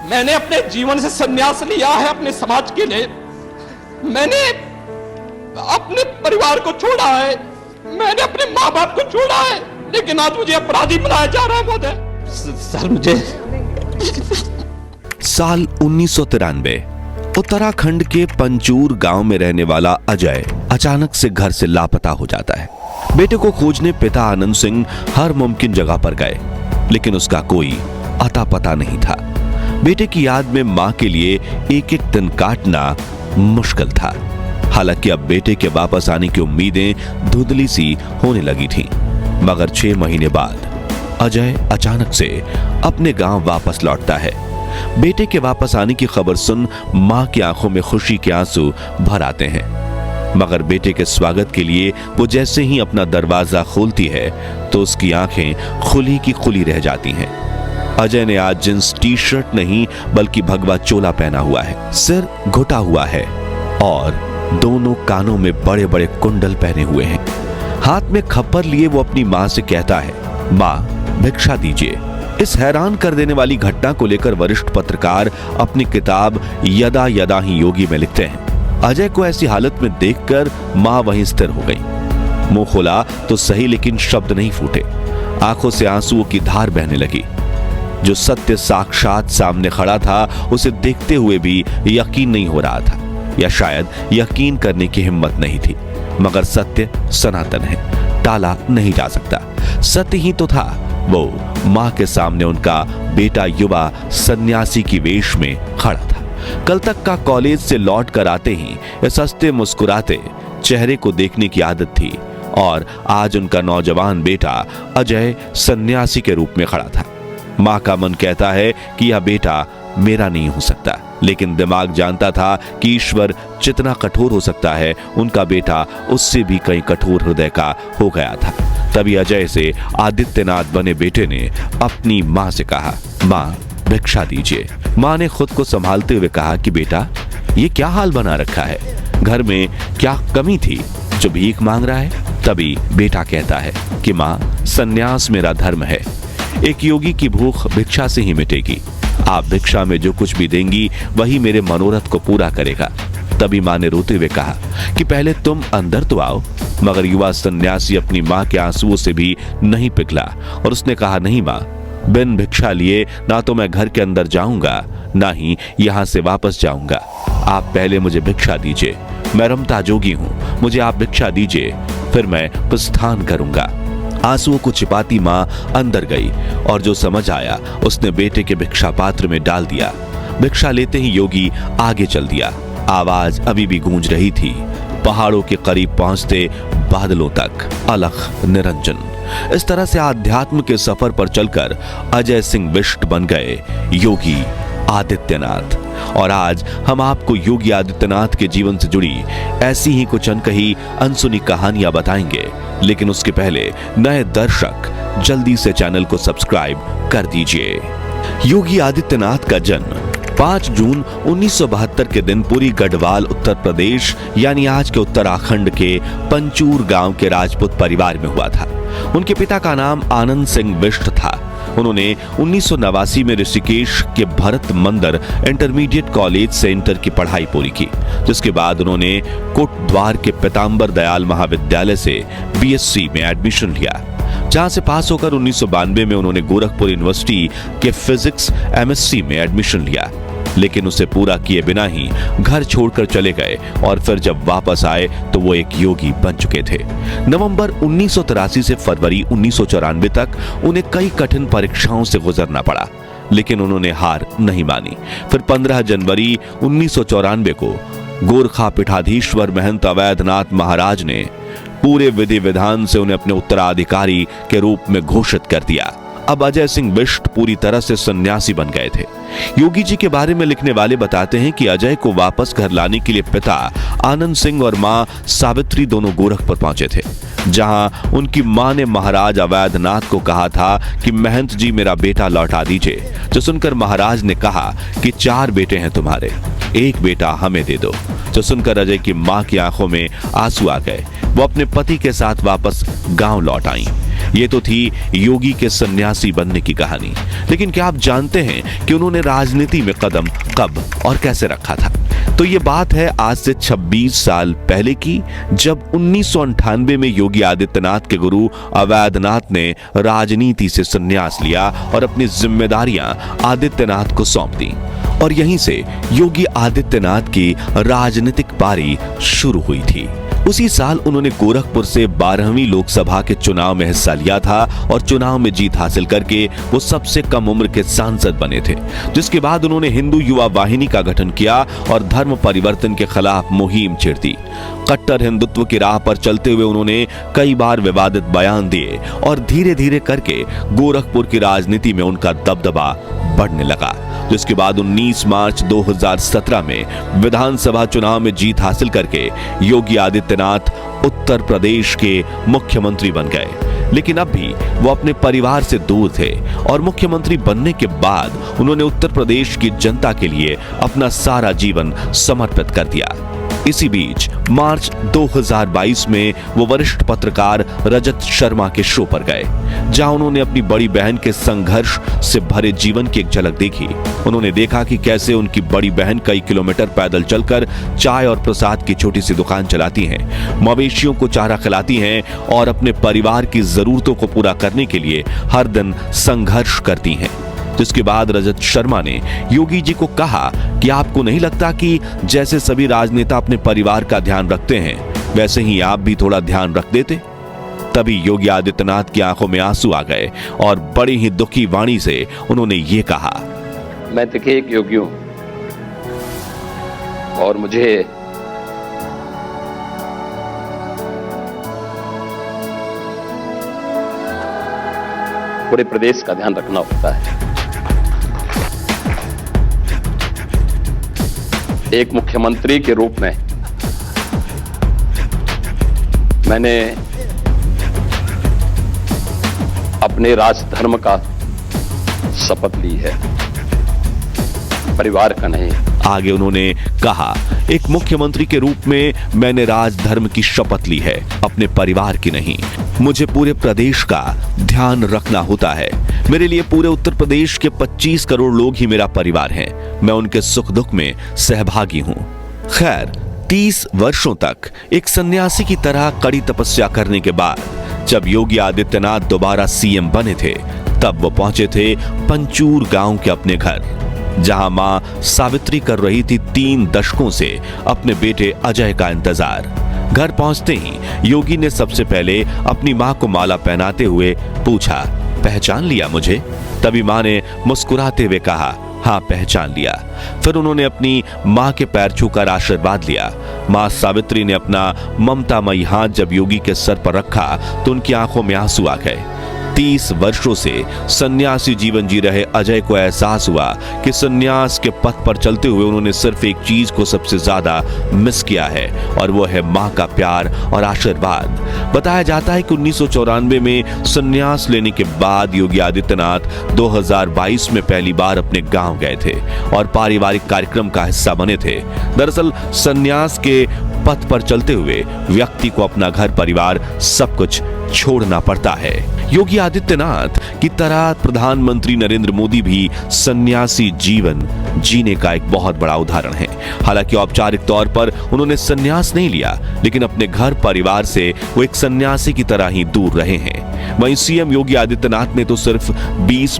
मैंने अपने जीवन से संन्यास लिया है अपने समाज के लिए। मैंने अपने परिवार को छोड़ा है, मैंने अपने माँ बाप को छोड़ा है, लेकिन आज मुझे अपराधी बनाया जा रहा है महोदय। सर मुझे साल 1993 उत्तराखंड के पंचूर गांव में रहने वाला अजय अचानक से घर से लापता हो जाता है। बेटे को खोजने पिता आनंद सिंह हर मुमकिन जगह पर गए, लेकिन उसका कोई अता पता नहीं था। बेटे की याद में मां के लिए एक एक दिन काटना मुश्किल था। हालांकि अब बेटे के वापस आने की उम्मीदें धुंधली सी होने लगी थीं, मगर 6 महीने बाद अजय अचानक से अपने गांव वापस लौटता है। बेटे के वापस आने की खबर सुन मां की आंखों में खुशी के आंसू भर आते हैं, मगर बेटे के स्वागत के लिए वो जैसे ही अपना दरवाजा खोलती है तो उसकी आंखें खुली की खुली रह जाती हैं। अजय ने आज जींस टी शर्ट नहीं बल्कि भगवा चोला पहना हुआ है, सिर घुटा हुआ है और दोनों कानों में बड़े बड़े कुंडल पहने हुए हैं। हाथ में खप्पर लिए वो अपनी मां से कहता है, मां भिक्षा दीजिए। इस हैरान कर देने वाली घटना को लेकर वरिष्ठ पत्रकार अपनी किताब यदा यदा ही योगी में लिखते हैं, अजय को ऐसी हालत में देखकर मां वहीं स्थिर हो गई। मुंह खोला तो सही, लेकिन शब्द नहीं फूटे। आंखों से आंसुओं की धार बहने लगी। जो सत्य साक्षात सामने खड़ा था उसे देखते हुए भी यकीन नहीं हो रहा था, या शायद यकीन करने की हिम्मत नहीं थी। मगर सत्य सनातन है, टाला नहीं जा सकता। सत्य ही तो था, वो मां के सामने उनका बेटा युवा सन्यासी की वेश में खड़ा था। कल तक का कॉलेज से लौट कर आते ही इस हंसते मुस्कुराते चेहरे को देखने की आदत थी, और आज उनका नौजवान बेटा अजय सन्यासी के रूप में खड़ा था। मां का मन कहता है कि यह बेटा मेरा नहीं हो सकता, लेकिन दिमाग जानता था कि ईश्वर जितना कठोर हो सकता है, उनका बेटा उससे भी कहीं कठोर हृदय का हो गया था। तभी अजय से आदित्यनाथ बने बेटे ने अपनी मां से कहा, मां भिक्षा दीजिए। मां ने खुद को संभालते हुए कहा कि बेटा ये क्या हाल बना रखा है, घर में क्या कमी थी जो भीख मांग रहा है। तभी बेटा कहता है कि मां सन्यास मेरा धर्म है, एक योगी की भूख भिक्षा से ही मिटेगी। आप भिक्षा में जो कुछ भी देंगी वही मेरे मनोरथ को पूरा करेगा। तभी मां ने रोते हुए कहा कि पहले तुम अंदर तो आओ। मगर युवा सन्यासी अपनी मां के आंसुओं से भी नहीं पिघला और उसने कहा, नहीं मां, बिन भिक्षा लिए ना तो मैं घर के अंदर जाऊंगा ना ही यहां से वापस जाऊंगा। आप पहले मुझे भिक्षा दीजिए, मैं रमता जोगी हूं, मुझे आप भिक्षा दीजिए, फिर मैं प्रस्थान करूंगा। आंसुओं को छिपाती मां अंदर गई और जो समझ आया उसने बेटे के भिक्षा पात्र में डाल दिया। भिक्षा लेते ही योगी आगे चल दिया। आवाज अभी भी गूंज रही थी, पहाड़ों के करीब पहुंचते बादलों तक, अलख निरंजन। इस तरह से आध्यात्म के सफर पर चलकर अजय सिंह बिष्ट बन गए योगी आदित्यनाथ। और आज हम आपको योगी आदित्यनाथ के जीवन से जुड़ी ऐसी ही कुछ अनकही अनसुनी कहानियां बताएंगे, लेकिन उसके पहले नए दर्शक जल्दी से चैनल को सब्सक्राइब कर दीजिए। योगी आदित्यनाथ का जन्म 5 जून 1972 के दिन पुरी गढ़वाल उत्तर प्रदेश यानी आज के उत्तराखंड के पंचूर गांव के राजपूत परिवार में हुआ था। उनके पिता का नाम आनंद सिंह बिष्ट था। उन्होंने 1989 में ऋषिकेश के भरत मंदिर इंटरमीडिएट कॉलेज से इंटर की पढ़ाई पूरी की, जिसके बाद उन्होंने कोटद्वार के पीताम्बर दयाल महाविद्यालय से बीएससी में एडमिशन लिया, जहां से पास होकर 1992 में उन्होंने गोरखपुर यूनिवर्सिटी के फिजिक्स एमएससी में एडमिशन लिया, लेकिन उसे पूरा किए बिना ही घर छोड़कर चले गए और फिर जब वापस आए तो वो एक योगी बन चुके थे। नवंबर 1983 से फरवरी 1994 तक उन्हें कई कठिन परीक्षाओं से गुजरना पड़ा, लेकिन उन्होंने हार नहीं मानी। फिर 15 जनवरी 1994 को गोरखा पीठाधीश्वर महंत अवैधनाथ महाराज ने पूरे विधि विधान से उन्हें अपने उत्तराधिकारी के रूप में घोषित कर दिया। अब अजय सिंह बिष्ट पूरी तरह से सन्यासी बन गए थे। योगी जी के बारे में लिखने वाले बताते हैं कि अजय को वापस घर लाने के लिए पिता आनंद सिंह और मां सावित्री दोनों गोरखपुर पहुंचे थे, जहां उनकी मां ने महाराज अवैधनाथ को कहा था कि महंत जी मेरा बेटा लौटा दीजिए। जो सुनकर महाराज ने कहा कि 4 बेटे हैं तुम्हारे, एक बेटा हमें दे दो। जो सुनकर अजय की मां की आंखों में आंसू आ गए। वो अपने पति के साथ वापस गांव लौट आई। ये तो थी योगी के सन्यासी बनने की कहानी। लेकिन क्या आप जानते हैं कि उन्होंने राजनीति में कदम कब और कैसे रखा था? तो ये बात है आज से 26 साल पहले की, जब 1998 में योगी आदित्यनाथ के गुरु अवैधनाथ ने राजनीति से संन्यास लिया और अपनी जिम्मेदारियां आदित्यनाथ को सौंप दी। और यहीं से योगी आदित्यनाथ की राजनीतिक पारी शुरू हुई थी। उसी साल उन्होंने गोरखपुर से 12वीं लोकसभा के चुनाव में हिस्सा लिया था और चुनाव में जीत हासिल करके वो सबसे कम उम्र के सांसद बने थे। जिसके बाद उन्होंने हिंदू युवा वाहिनी का गठन किया और धर्म परिवर्तन के खिलाफ मुहिम छेड़ दी। कट्टर हिंदुत्व की राह पर चलते हुए उन्होंने कई बार विवादित बयान दिए और धीरे धीरे करके गोरखपुर की राजनीति में उनका दबदबा बढ़ने लगा। जिसके बाद 19 मार्च 2017 में विधानसभा चुनाव में जीत हासिल करके योगी आदित्यनाथ उत्तर प्रदेश के मुख्यमंत्री बन गए। लेकिन अब भी वो अपने परिवार से दूर थे और मुख्यमंत्री बनने के बाद उन्होंने उत्तर प्रदेश की जनता के लिए अपना सारा जीवन समर्पित कर दिया। इसी बीच मार्च 2022 में वो वरिष्ठ पत्रकार रजत शर्मा के शो पर गए, जहां उन्होंने अपनी बड़ी बहन के संघर्ष से भरे जीवन की एक झलक देखी। उन्होंने देखा कि कैसे उनकी बड़ी बहन कई किलोमीटर पैदल चलकर चाय और प्रसाद की छोटी सी दुकान चलाती हैं, मवेशियों को चारा खिलाती हैं और अपने परिवार की जरूरतों को पूरा करने के लिए हर दिन संघर्ष करती हैं। जिसके बाद रजत शर्मा ने योगी जी को कहा कि आपको नहीं लगता कि जैसे सभी राजनेता अपने परिवार का ध्यान रखते हैं, वैसे ही आप भी थोड़ा ध्यान रख देते? तभी योगी आदित्यनाथ की आंखों में आंसू आ गए और बड़ी ही दुखी वाणी से उन्होंने ये कहा, मैं देखिए एक योगी हूं और मुझे पूरे प्रदेश का ध्यान रखना होता है। एक मुख्यमंत्री के रूप में मैंने अपने राजधर्म का शपथ ली है, परिवार का नहीं। आगे उन्होंने कहा, एक मुख्यमंत्री के रूप में मैंने राजधर्म की शपथ ली है, अपने परिवार की नहीं। मुझे पूरे प्रदेश का ध्यान रखना होता है। मेरे लिए पूरे उत्तर प्रदेश के 25 करोड़ लोग ही मेरा परिवार हैं। मैं उनके सुख दुख में सहभागी हूं। खैर, 30 वर्षों तक एक सन्यासी की तरह कड़ी तपस्या करने के बाद जब योगी आदित्यनाथ दोबारा सीएम बने थे, तब वो पहुंचे थे पंचूर गांव के अपने घर, जहां मां सावित्री कर रही थी 3 दशकों से अपने बेटे अजय का इंतजार। घर पहुंचते ही योगी ने सबसे पहले अपनी मां को माला पहनाते हुए पूछा, पहचान लिया मुझे? तभी मां ने मुस्कुराते हुए कहा, हाँ पहचान लिया। फिर उन्होंने अपनी मां के पैर छूकर आशीर्वाद लिया। मां सावित्री ने अपना ममतामयी हाथ जब योगी के सर पर रखा तो उनकी आंखों में आंसू आ गए। 30 वर्षों से सन्यासी जीवन जी रहे अजय को एहसास हुआ कि सन्यास के पथ पर चलते हुए उन्होंने सिर्फ एक चीज को सबसे ज्यादा मिस किया है, और वो है मां का प्यार और आशीर्वाद। बताया जाता है कि 1994 में सन्यास लेने के बाद योगी आदित्यनाथ 2022 में पहली बार अपने गांव गए थे और पारिवारिक कार्यक्रम का हिस्सा बने थे। दरअसल सन्यास के पथ पर चलते हुए व्यक्ति को अपना घर परिवार सब कुछ छोड़ना पड़ता है। योगी आदित्यनाथ की तरह प्रधानमंत्री नरेंद्र मोदी भी सन्यासी जीवन जीने का एक बहुत बड़ा उदाहरण है। हालांकि औपचारिक तौर पर उन्होंने सन्यास नहीं लिया, लेकिन अपने घर परिवार से वो एक सन्यासी की तरह ही दूर रहे हैं। वहीं सीएम योगी आदित्यनाथ ने तो सिर्फ 20